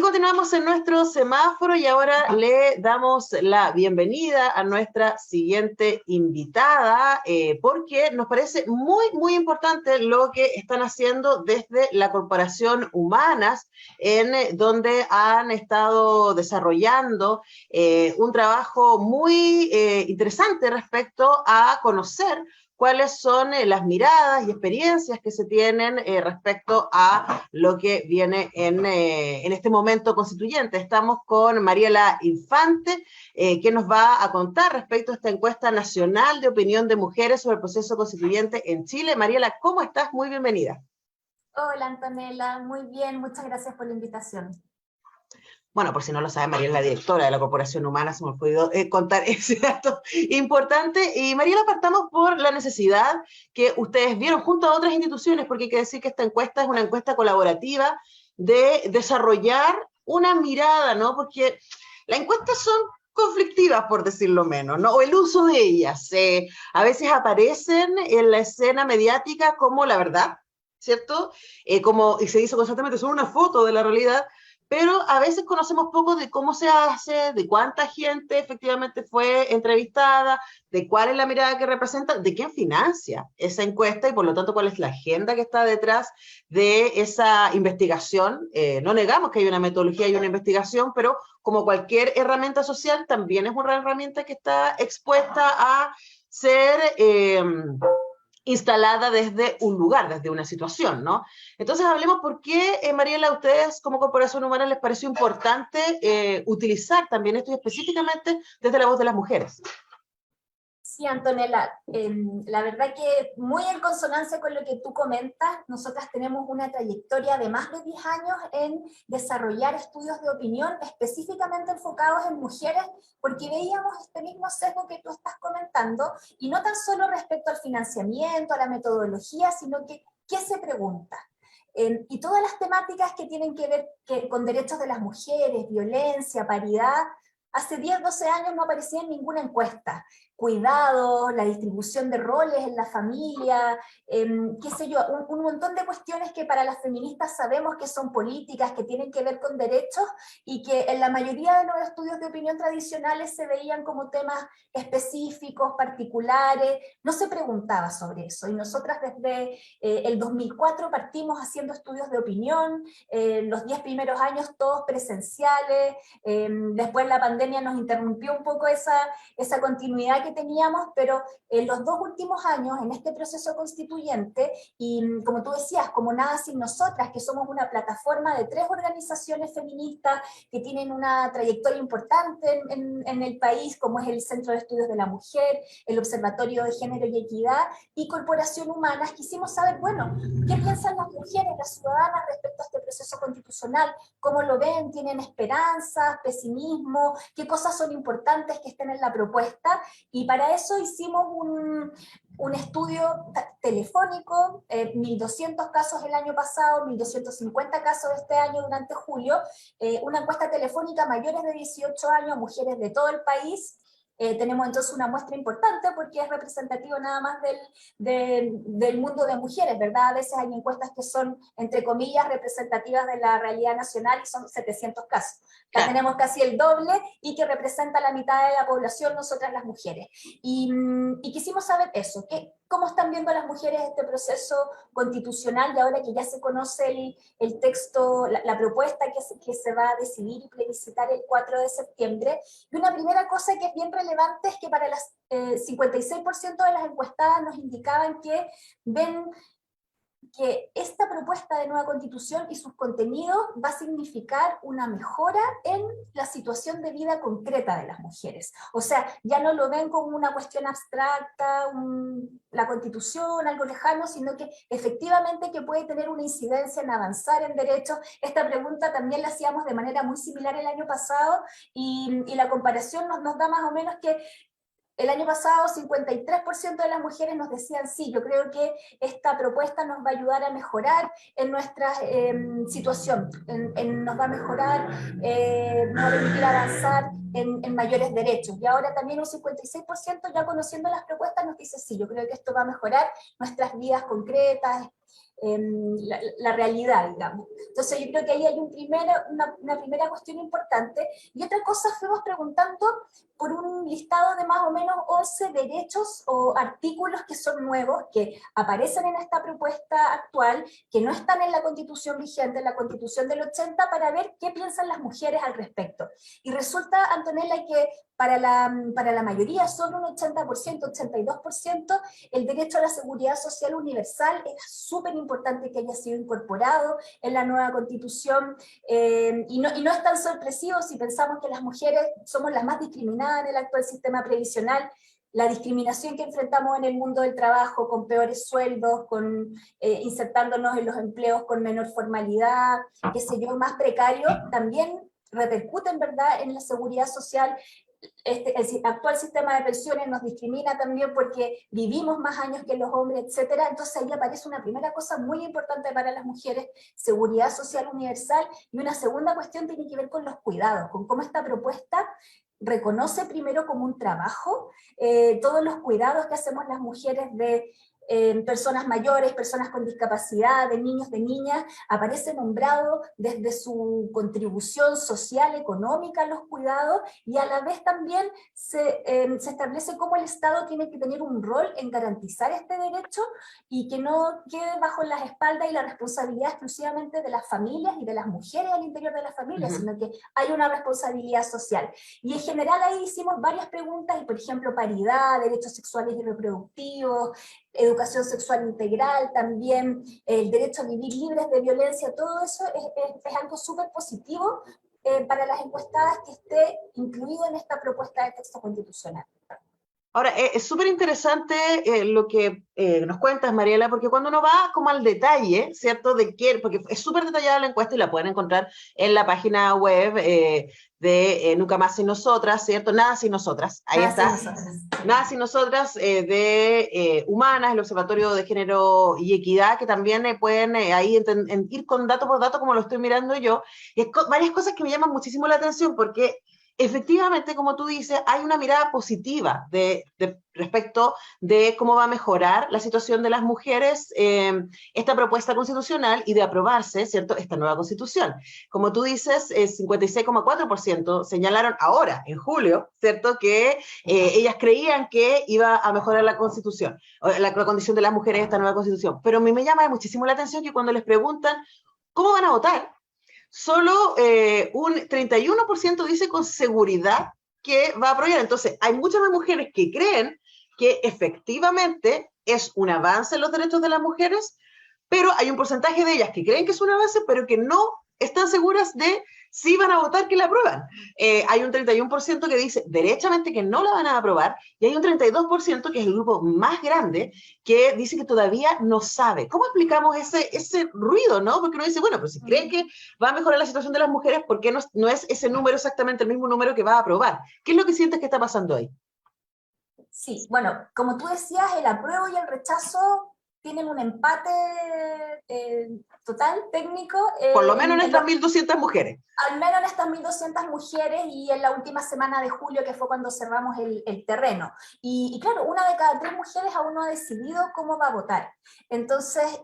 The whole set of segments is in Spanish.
continuamos en nuestro semáforo y ahora le damos la bienvenida a nuestra siguiente invitada, porque nos parece muy importante lo que están haciendo desde la Corporación Humanas, en donde han estado desarrollando un trabajo muy interesante respecto a conocer cuáles son las miradas y experiencias que se tienen respecto a lo que viene en este momento constituyente. Estamos con Mariela Infante, que nos va a contar respecto a esta encuesta nacional de opinión de mujeres sobre el proceso constituyente en Chile. Mariela, ¿cómo estás? Muy bienvenida. Hola, Antonella, muy bien, muchas gracias por la invitación. Bueno, por si no lo sabe, Mariela es la directora de la Corporación Humana, se me ha podido contar ese dato importante. Y Mariela, partamos por la necesidad que ustedes vieron junto a otras instituciones, porque hay que decir que esta encuesta es una encuesta colaborativa de desarrollar una mirada, ¿no? Porque las encuestas son conflictivas, por decirlo menos, ¿no? O el uso de ellas. A veces aparecen en la escena mediática como la verdad, ¿cierto? Como, y se dice constantemente, son una foto de la realidad, pero a veces conocemos poco de cómo se hace, de cuánta gente efectivamente fue entrevistada, de cuál es la mirada que representa, de quién financia esa encuesta y por lo tanto cuál es la agenda que está detrás de esa investigación. No negamos que hay una metodología y una investigación, pero como cualquier herramienta social, también es una herramienta que está expuesta a ser instalada desde un lugar, desde una situación, ¿no? Entonces hablemos por qué, Mariela, a ustedes como Corporación Humana les pareció importante utilizar también esto y específicamente desde la voz de las mujeres. Sí, Antonella, la verdad que muy en consonancia con lo que tú comentas, nosotras tenemos una trayectoria de más de 10 años en desarrollar estudios de opinión específicamente enfocados en mujeres, porque veíamos este mismo sesgo que tú estás comentando, y no tan solo respecto al financiamiento, a la metodología, sino que ¿qué se pregunta? Y todas las temáticas que tienen que ver con derechos de las mujeres, violencia, paridad, hace 10, 12 años no aparecía en ninguna encuesta. Cuidado, la distribución de roles en la familia, qué sé yo, un montón de cuestiones que para las feministas sabemos que son políticas, que tienen que ver con derechos, y que en la mayoría de los estudios de opinión tradicionales se veían como temas específicos, particulares, no se preguntaba sobre eso. Y nosotras desde el 2004 partimos haciendo estudios de opinión, los 10 primeros años todos presenciales, después la pandemia nos interrumpió un poco esa continuidad que teníamos, pero en los 2 últimos años, en este proceso constituyente, y como tú decías, como Nada Sin Nosotras, que somos una plataforma de 3 organizaciones feministas que tienen una trayectoria importante en el país, como es el Centro de Estudios de la Mujer, el Observatorio de Género y Equidad, y Corporación Humanas, quisimos saber, bueno, ¿qué piensan las mujeres, las ciudadanas respecto a este proceso constitucional? ¿Cómo lo ven? ¿Tienen esperanzas, pesimismo? ¿Qué cosas son importantes que estén en la propuesta? Y para eso hicimos un estudio telefónico, 1.200 casos el año pasado, 1.250 casos este año durante julio, una encuesta telefónica a mayores de 18 años, mujeres de todo el país. Tenemos entonces una muestra importante porque es representativo nada más del mundo de mujeres, ¿verdad? A veces hay encuestas que son, entre comillas, representativas de la realidad nacional y son 700 casos. Acá tenemos casi el doble y que representa la mitad de la población, nosotras las mujeres. Y quisimos saber eso, cómo están viendo las mujeres este proceso constitucional, y ahora que ya se conoce el texto, la propuesta que se va a decidir y plebiscitar el 4 de septiembre. Y una primera cosa que es bien relevante es que para las 56% de las encuestadas nos indicaban que ven que esta propuesta de nueva constitución y sus contenidos va a significar una mejora en la situación de vida concreta de las mujeres. O sea, ya no lo ven como una cuestión abstracta, la constitución, algo lejano, sino que efectivamente que puede tener una incidencia en avanzar en derechos. Esta pregunta también la hacíamos de manera muy similar el año pasado, y la comparación nos da más o menos que el año pasado 53% de las mujeres nos decían sí, yo creo que esta propuesta nos va a ayudar a mejorar en nuestra situación, nos va a mejorar, nos va a permitir avanzar en mayores derechos. Y ahora también un 56% ya conociendo las propuestas nos dice sí, yo creo que esto va a mejorar nuestras vidas concretas, la realidad, digamos. Entonces yo creo que ahí hay una primera cuestión importante. Y otra cosa, fuimos preguntando por un listado de más o menos 11 derechos o artículos que son nuevos, que aparecen en esta propuesta actual, que no están en la Constitución vigente, en la Constitución del 80, para ver qué piensan las mujeres al respecto. Y resulta, Antonella, que para la mayoría, solo un 80%, 82%, el derecho a la seguridad social universal es súper importante que haya sido incorporado en la nueva Constitución, y no es tan sorpresivo si pensamos que las mujeres somos las más discriminadas en el actual sistema previsional. La discriminación que enfrentamos en el mundo del trabajo, con peores sueldos, insertándonos en los empleos con menor formalidad, qué sé yo, más precario, también repercute en verdad en la seguridad social. El actual sistema de pensiones nos discrimina también porque vivimos más años que los hombres, etcétera. Entonces ahí aparece una primera cosa muy importante para las mujeres, seguridad social universal, y una segunda cuestión tiene que ver con los cuidados, con cómo esta propuesta reconoce primero como un trabajo todos los cuidados que hacemos las mujeres de personas mayores, personas con discapacidad, de niños, de niñas, aparece nombrado desde su contribución social, económica a los cuidados, y a la vez también se establece cómo el Estado tiene que tener un rol en garantizar este derecho y que no quede bajo las espaldas y la responsabilidad exclusivamente de las familias y de las mujeres al interior de las familias, sino que hay una responsabilidad social. Y en general ahí hicimos varias preguntas, y por ejemplo paridad, derechos sexuales y reproductivos, educación sexual integral, también el derecho a vivir libres de violencia, todo eso es algo súper positivo para las encuestadas que esté incluido en esta propuesta de texto constitucional. Ahora, es súper interesante lo que nos cuentas, Mariela, porque cuando uno va como al detalle, ¿cierto? Porque es súper detallada la encuesta y la pueden encontrar en la página web de Nunca Más Sin Nosotras, ¿cierto? Nada Sin Nosotras, ahí está. Nada Sin Nosotras, de Humanas, el Observatorio de Género y Equidad, que también pueden ahí ir con dato por dato, como lo estoy mirando yo. Y varias cosas que me llaman muchísimo la atención, porque efectivamente, como tú dices, hay una mirada positiva respecto de cómo va a mejorar la situación de las mujeres esta propuesta constitucional y de aprobarse, ¿cierto?, esta nueva constitución. Como tú dices, 56,4% señalaron ahora, en julio, ¿cierto?, que ellas creían que iba a mejorar la constitución, la condición de las mujeres esta nueva constitución. Pero a mí me llama muchísimo la atención que cuando les preguntan cómo van a votar, solo un 31% dice con seguridad que va a aprobar. Entonces, hay muchas más mujeres que creen que efectivamente es un avance en los derechos de las mujeres, pero hay un porcentaje de ellas que creen que es un avance, pero que no están seguras de si van a votar que la aprueban. Hay un 31% que dice derechamente que no la van a aprobar, y hay un 32%, que es el grupo más grande, que dice que todavía no sabe. ¿Cómo explicamos ese ruido, no? Porque uno dice, bueno, pues si creen que va a mejorar la situación de las mujeres, ¿por qué no es ese número exactamente el mismo número que va a aprobar? ¿Qué es lo que sientes que está pasando ahí? Sí, bueno, como tú decías, el apruebo y el rechazo tienen un empate total, técnico. Por lo menos en estas 1.200 mujeres. Al menos en estas 1.200 mujeres, y en la última semana de julio, que fue cuando cerramos el terreno. Y claro, una de cada 3 mujeres aún no ha decidido cómo va a votar. Entonces,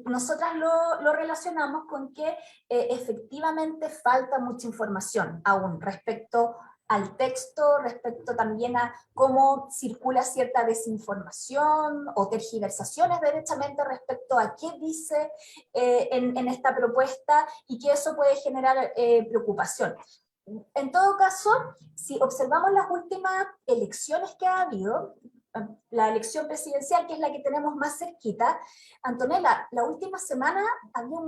nosotras lo relacionamos con que efectivamente falta mucha información aún respecto al texto, respecto también a cómo circula cierta desinformación o tergiversaciones derechamente respecto a qué dice en esta propuesta, y que eso puede generar preocupación. En todo caso, si observamos las últimas elecciones que ha habido, la elección presidencial, que es la que tenemos más cerquita, Antonella, la última semana había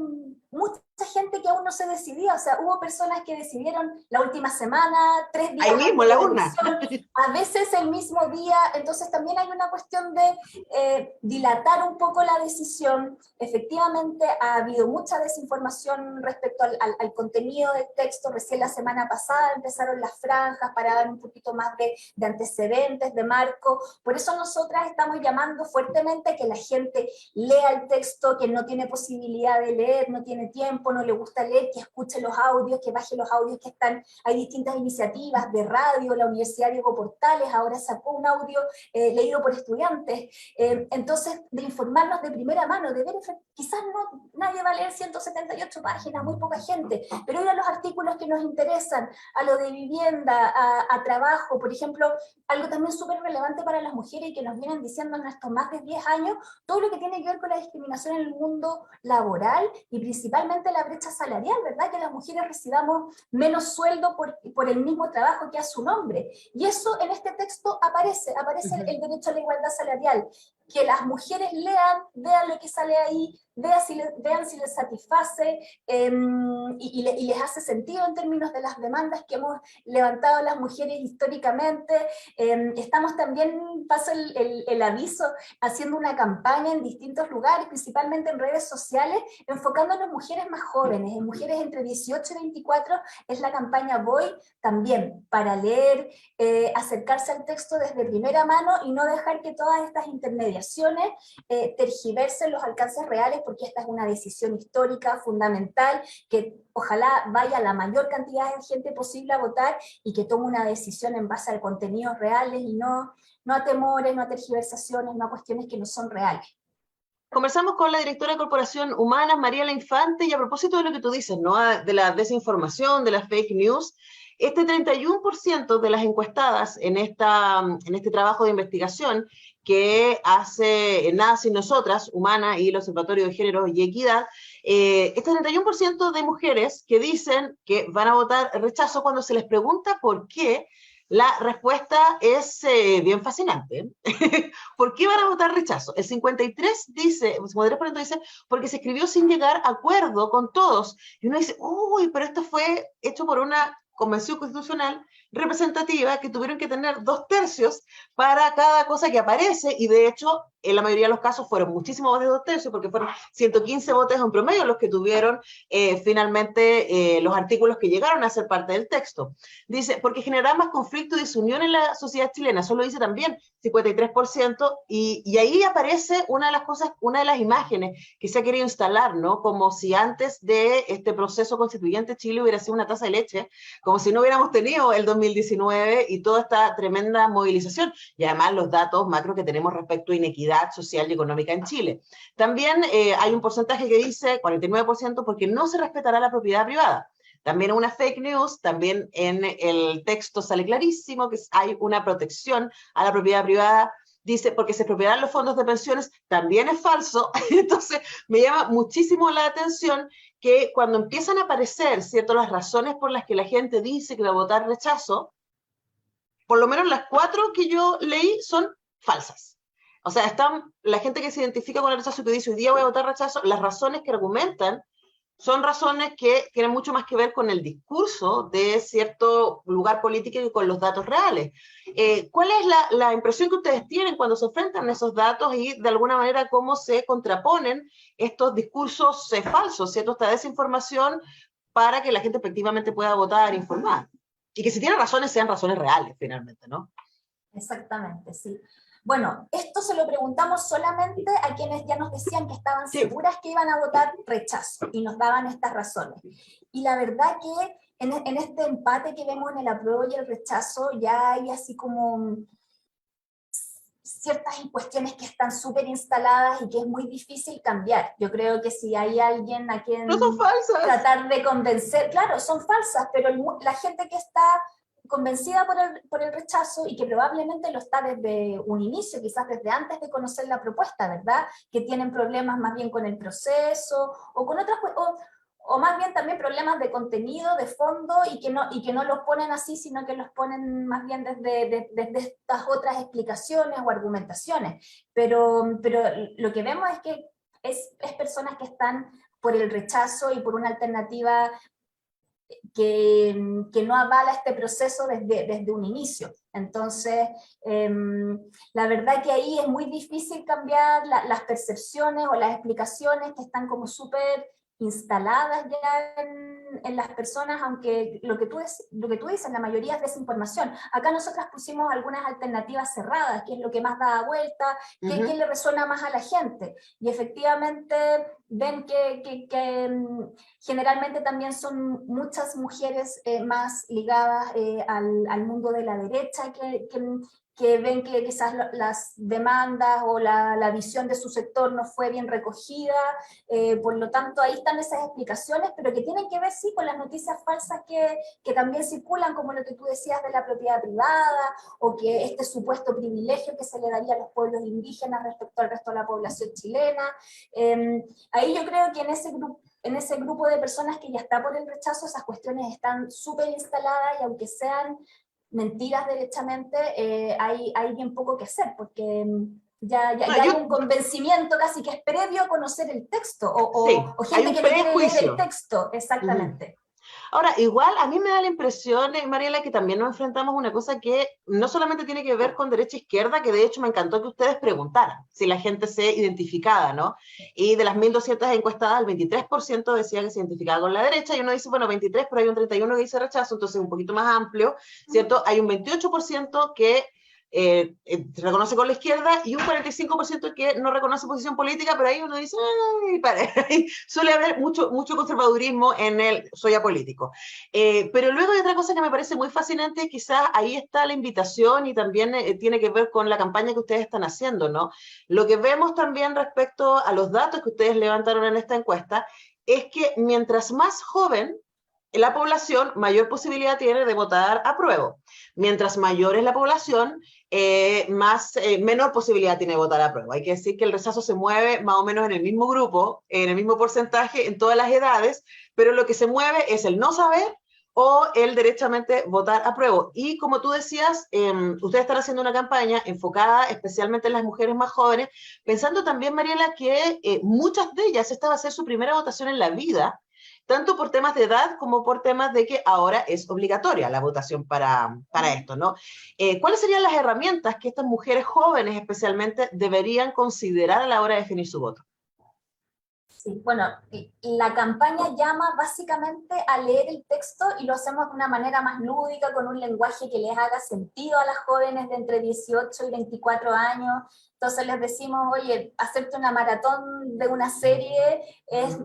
mucha gente que aún no se decidía. O sea, hubo personas que decidieron la última semana, 3 días ahí mismo, antes de la la urna. elección, a veces el mismo día. Entonces también hay una cuestión de dilatar un poco la decisión. Efectivamente ha habido mucha desinformación respecto al contenido del texto. Recién la semana pasada empezaron las franjas para dar un poquito más de antecedentes, de marco. Por eso nosotras estamos llamando fuertemente a que la gente lea el texto, que no tiene posibilidad de leer, no tiene tiempo, tiempo, no le gusta leer, que escuche los audios, que baje los audios que están, hay distintas iniciativas de radio, la Universidad Diego Portales ahora sacó un audio leído por estudiantes, entonces de informarnos de primera mano, de ver, quizás no, nadie va a leer 178 páginas, muy poca gente, pero ir a los artículos que nos interesan, a lo de vivienda, a trabajo, por ejemplo, algo también súper relevante para las mujeres y que nos vienen diciendo en estos más de 10 años, todo lo que tiene que ver con la discriminación en el mundo laboral y principalmente la brecha salarial, ¿verdad? Que las mujeres recibamos menos sueldo por el mismo trabajo que a su nombre. Y eso en este texto aparece el derecho a la igualdad salarial, que las mujeres lean, vean lo que sale ahí, vean si les satisface y les hace sentido en términos de las demandas que hemos levantado las mujeres históricamente. Estamos también, paso el aviso, haciendo una campaña en distintos lugares, principalmente en redes sociales, enfocándonos en mujeres más jóvenes, en mujeres entre 18 y 24, es la campaña Voy, también para leer, acercarse al texto desde primera mano y no dejar que todas estas intermediaciones tergiversen los alcances reales, porque esta es una decisión histórica, fundamental, que ojalá vaya la mayor cantidad de gente posible a votar y que tome una decisión en base a contenidos reales y no a temores, no a tergiversaciones, no a cuestiones que no son reales. Conversamos con la directora de Corporación Humanas, Mariela Infante, y a propósito de lo que tú dices, ¿no? De la desinformación, de las fake news, este 31% de las encuestadas en este trabajo de investigación que hace Nada Sin Nosotras, Humana y el Observatorio de Género y Equidad, este 31% de mujeres que dicen que van a votar rechazo cuando se les pregunta por qué, la respuesta es bien fascinante. ¿Por qué van a votar rechazo? El 53% dice, porque se escribió sin llegar a acuerdo con todos. Y uno dice, uy, pero esto fue hecho por una convención constitucional representativa que tuvieron que tener 2/3 para cada cosa que aparece, y de hecho, en la mayoría de los casos fueron muchísimos más de 2/3, porque fueron 115 votos en promedio los que tuvieron finalmente los artículos que llegaron a ser parte del texto. Dice, porque generará más conflicto y desunión en la sociedad chilena, eso lo dice también 53%, y ahí aparece una de las cosas, una de las imágenes que se ha querido instalar, ¿no? Como si antes de este proceso constituyente Chile hubiera sido una taza de leche, como si no hubiéramos tenido el 2019 y toda esta tremenda movilización, y además los datos macro que tenemos respecto a inequidad social y económica en Chile. También hay un porcentaje que dice 49% porque no se respetará la propiedad privada. También una fake news, también en el texto sale clarísimo que hay una protección a la propiedad privada, dice, porque se expropiarán los fondos de pensiones, también es falso. Entonces me llama muchísimo la atención que cuando empiezan a aparecer, ¿cierto?, las razones por las que la gente dice que va a votar rechazo, por lo menos las 4 que yo leí son falsas. O sea, están la gente que se identifica con el rechazo, que dice hoy día voy a votar rechazo, las razones que argumentan son razones que tienen mucho más que ver con el discurso de cierto lugar político y con los datos reales. ¿Cuál es la impresión que ustedes tienen cuando se enfrentan a esos datos y de alguna manera cómo se contraponen estos discursos falsos, ¿cierto? Esta desinformación para que la gente efectivamente pueda votar informada? Y que si tienen razones, sean razones reales, finalmente, ¿no? Exactamente, sí. Bueno, esto se lo preguntamos solamente a quienes ya nos decían que estaban seguras que iban a votar rechazo y nos daban estas razones. Y la verdad que en este empate que vemos en el apruebo y el rechazo ya hay así como ciertas cuestiones que están súper instaladas y que es muy difícil cambiar. Yo creo que si hay alguien a quien no son falsas. Tratar de convencer, claro, son falsas, pero la gente que está convencida por el rechazo y que probablemente lo está desde un inicio, quizás desde antes de conocer la propuesta, ¿verdad? Que tienen problemas más bien con el proceso o con otras o más bien también problemas de contenido, de fondo, y que no los ponen así, sino que los ponen más bien desde estas otras explicaciones o argumentaciones. Pero lo que vemos es que es personas que están por el rechazo y por una alternativa que no avala este proceso desde un inicio. Entonces, la verdad que ahí es muy difícil cambiar las percepciones o las explicaciones que están como súper instaladas ya en las personas, aunque lo que tú dices, la mayoría es desinformación. Acá nosotras pusimos algunas alternativas cerradas, que es lo que más da vuelta, que le resuena más a la gente. Y efectivamente ven que generalmente también son muchas mujeres más ligadas al mundo de la derecha que ven que quizás las demandas o la visión de su sector no fue bien recogida, por lo tanto ahí están esas explicaciones, pero que tienen que ver sí con las noticias falsas que también circulan, como lo que tú decías de la propiedad privada, o que este supuesto privilegio que se le daría a los pueblos indígenas respecto al resto de la población chilena. Ahí yo creo que en ese grupo de personas que ya está por el rechazo, esas cuestiones están súper instaladas y aunque sean mentiras derechamente, hay bien poco que hacer, porque ya hay un convencimiento casi que es previo a conocer el texto, Sí, o hay gente un que no quiere leer el prejuicio. texto, exactamente. Ahora, igual a mí me da la impresión, Mariela, que también nos enfrentamos a una cosa que no solamente tiene que ver con derecha e izquierda, que de hecho me encantó que ustedes preguntaran si la gente se identificaba, ¿no? Y de las 1.200 encuestadas, el 23% decía que se identificaba con la derecha, y uno dice, bueno, 23, pero hay un 31% que dice rechazo, entonces es un poquito más amplio, ¿cierto? Hay un 28% que se reconoce con la izquierda y un 45% que no reconoce posición política, pero ahí uno dice, ay, suele haber mucho conservadurismo en el soy apolítico. Pero luego hay otra cosa que me parece muy fascinante, quizás ahí está la invitación y también tiene que ver con la campaña que ustedes están haciendo, ¿no? Lo que vemos también respecto a los datos que ustedes levantaron en esta encuesta es que mientras más joven la población, mayor posibilidad tiene de votar apruebo. Mientras mayor es la población, menor posibilidad tiene de votar apruebo. Hay que decir que el rechazo se mueve más o menos en el mismo grupo, en el mismo porcentaje, en todas las edades, pero lo que se mueve es el no saber o el derechamente votar apruebo. Y como tú decías, ustedes están haciendo una campaña enfocada especialmente en las mujeres más jóvenes, pensando también, Mariela, que muchas de ellas, esta va a ser su primera votación en la vida, tanto por temas de edad como por temas de que ahora es obligatoria la votación para esto, ¿no? ¿Cuáles serían las herramientas que estas mujeres jóvenes especialmente deberían considerar a la hora de definir su voto? Sí, bueno, la campaña llama básicamente a leer el texto y lo hacemos de una manera más lúdica, con un lenguaje que les haga sentido a las jóvenes de entre 18 y 24 años. Entonces les decimos, oye, hacerte una maratón de una serie es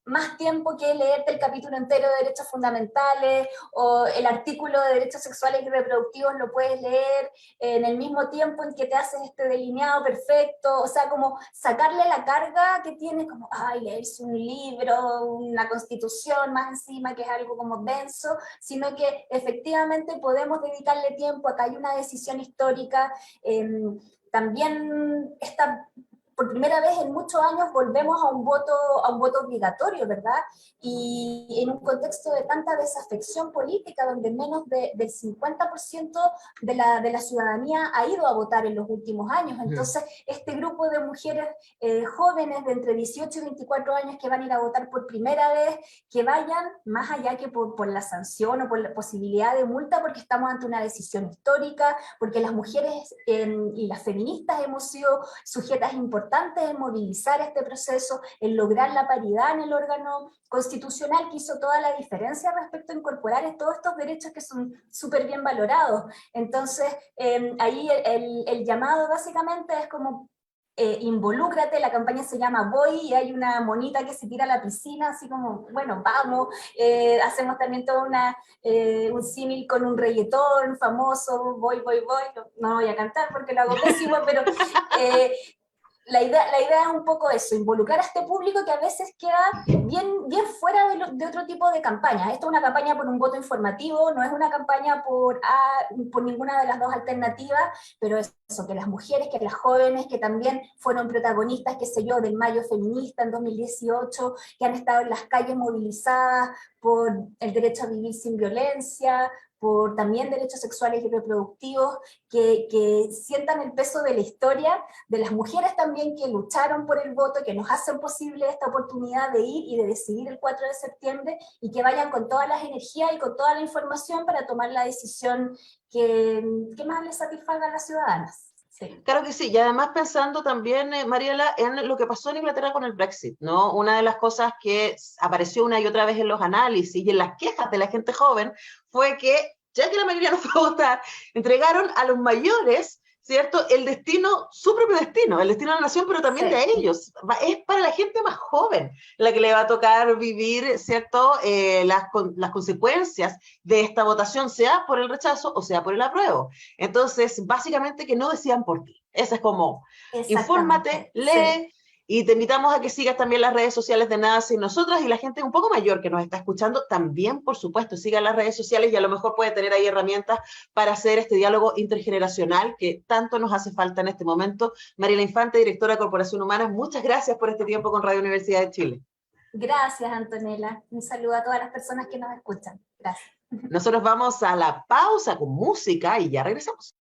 más tiempo que leerte el capítulo entero de derechos fundamentales, o el artículo de derechos sexuales y reproductivos lo puedes leer en el mismo tiempo en que te haces este delineado perfecto, o sea, como sacarle la carga que tiene, como, ay, leerse un libro, una constitución más encima, que es algo como denso, sino que efectivamente podemos dedicarle tiempo, acá hay una decisión histórica, también está por primera vez en muchos años volvemos a un voto obligatorio, ¿verdad? Y en un contexto de tanta desafección política, donde menos del 50% de la ciudadanía ha ido a votar en los últimos años. Entonces, este grupo de mujeres jóvenes de entre 18 y 24 años que van a ir a votar por primera vez, que vayan más allá que por la sanción o por la posibilidad de multa, porque estamos ante una decisión histórica, porque las mujeres y las feministas hemos sido sujetas importantes en movilizar este proceso, en lograr la paridad en el órgano constitucional, que hizo toda la diferencia respecto a incorporar todos estos derechos que son súper bien valorados. Entonces, ahí el llamado básicamente es como involúcrate, la campaña se llama Voy, y hay una monita que se tira a la piscina, así como, bueno, vamos, hacemos también todo un símil con un reggaetón famoso, voy, no voy a cantar porque lo hago pésimo, pero la idea es un poco eso, involucrar a este público que a veces queda bien fuera de otro tipo de campañas. Esto es una campaña por un voto informativo, no es una campaña por ninguna de las dos alternativas, pero eso, que las mujeres, que las jóvenes, que también fueron protagonistas, qué sé yo, del Mayo Feminista en 2018, que han estado en las calles movilizadas por el derecho a vivir sin violencia, por también derechos sexuales y reproductivos, que sientan el peso de la historia, de las mujeres también que lucharon por el voto, que nos hacen posible esta oportunidad de ir y de decidir el 4 de septiembre, y que vayan con todas las energías y con toda la información para tomar la decisión que más les satisfaga a las ciudadanas. Sí. Claro que sí, y además pensando también, Mariela, en lo que pasó en Inglaterra con el Brexit, ¿no? Una de las cosas que apareció una y otra vez en los análisis y en las quejas de la gente joven fue que, ya que la mayoría no fue a votar, entregaron a los mayores ¿cierto? El destino, su propio destino, el destino de la nación, pero también Sí. de ellos. Es para la gente más joven la que le va a tocar vivir, ¿cierto? Las consecuencias de esta votación, sea por el rechazo o sea por el apruebo. Entonces, básicamente que no decían por ti. Esa es como, infórmate, Exactamente, sí. lee, y te invitamos a que sigas también las redes sociales de Nada Sin Nosotras, y la gente un poco mayor que nos está escuchando, también, por supuesto, siga las redes sociales y a lo mejor puede tener ahí herramientas para hacer este diálogo intergeneracional que tanto nos hace falta en este momento. Mariela Infante, directora de Corporación Humana, muchas gracias por este tiempo con Radio Universidad de Chile. Gracias, Antonella. Un saludo a todas las personas que nos escuchan. Gracias. Nosotros vamos a la pausa con música y ya regresamos.